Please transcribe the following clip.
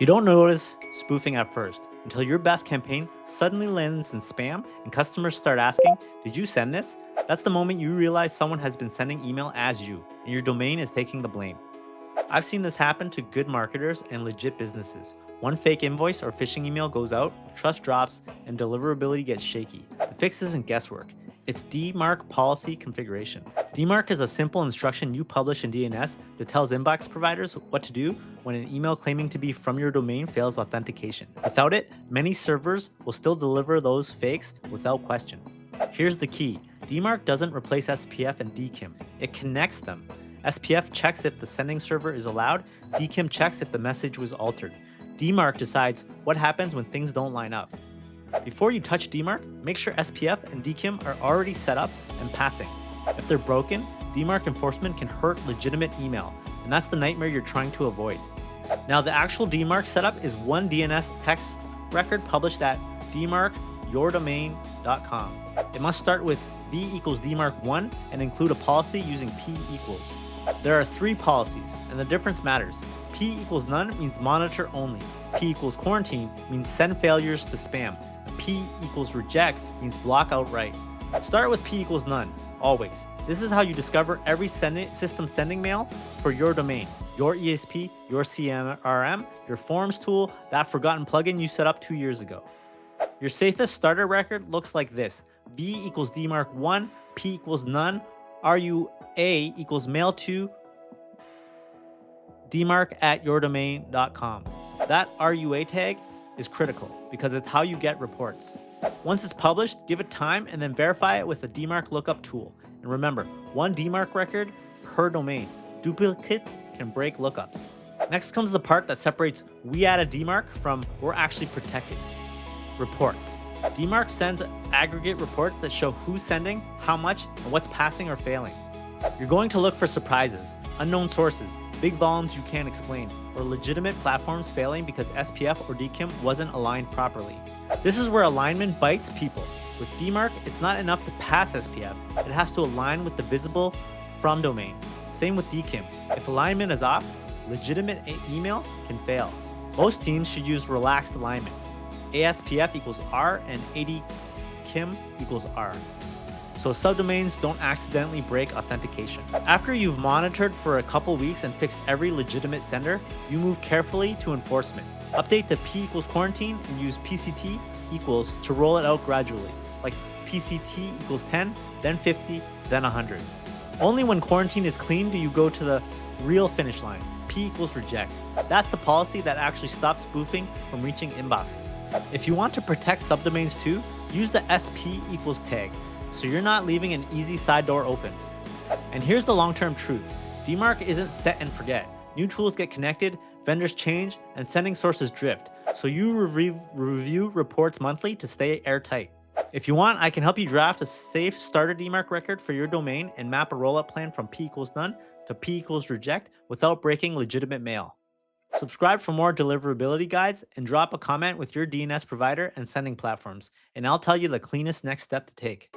You don't notice spoofing at first until your best campaign suddenly lands in spam and customers start asking, "Did you send this?" That's the moment you realize someone has been sending email as you and your domain is taking the blame. I've seen this happen to good marketers and legit businesses. One fake invoice or phishing email goes out, trust drops, and deliverability gets shaky. The fix isn't guesswork. It's DMARC policy configuration. DMARC is a simple instruction you publish in DNS that tells inbox providers what to do when an email claiming to be from your domain fails authentication. Without it, many servers will still deliver those fakes without question. Here's the key. DMARC doesn't replace SPF and DKIM. It connects them. SPF checks if the sending server is allowed, DKIM checks if the message was altered. DMARC decides what happens when things don't line up. Before you touch DMARC, make sure SPF and DKIM are already set up and passing. If they're broken, DMARC enforcement can hurt legitimate email, and that's the nightmare you're trying to avoid. Now, the actual DMARC setup is one DNS text record published at DMARC It must start with v equals DMARC1 and include a policy using p equals. There are 3 policies, and the difference matters. P equals none means monitor only. P equals quarantine means send failures to spam. P equals reject means block outright. Start with P equals none, always. This is how you discover every system sending mail for your domain, your ESP, your CRM, your forms tool, that forgotten plugin you set up 2 years ago. Your safest starter record looks like this. V equals DMARC1, P equals none, RUA equals mail to DMARC@yourdomain.com. That RUA tag is critical because it's how you get reports. Once it's published, give it time and then verify it with a DMARC lookup tool. And remember, one DMARC record per domain. Duplicates can break lookups. Next comes the part that separates we added DMARC from we're actually protected. Reports. DMARC sends aggregate reports that show who's sending, how much, and what's passing or failing. You're going to look for surprises, unknown sources, big volumes you can't explain, or legitimate platforms failing because SPF or DKIM wasn't aligned properly. This is where alignment bites people. With DMARC, it's not enough to pass SPF. It has to align with the visible from domain. Same with DKIM. If alignment is off, legitimate email can fail. Most teams should use relaxed alignment. ASPF equals R and ADKIM equals R. So subdomains don't accidentally break authentication. After you've monitored for a couple weeks and fixed every legitimate sender, you move carefully to enforcement. Update to P equals quarantine and use PCT equals to roll it out gradually, like PCT equals 10, then 50, then 100. Only when quarantine is clean do you go to the real finish line, P equals reject. That's the policy that actually stops spoofing from reaching inboxes. If you want to protect subdomains too, use the SP equals tag, so you're not leaving an easy side door open. And here's the long-term truth. DMARC isn't set and forget. New tools get connected, vendors change, and sending sources drift. So you review reports monthly to stay airtight. If you want, I can help you draft a safe starter DMARC record for your domain and map a rollout plan from P equals none to P equals reject without breaking legitimate mail. Subscribe for more deliverability guides and drop a comment with your DNS provider and sending platforms, and I'll tell you the cleanest next step to take.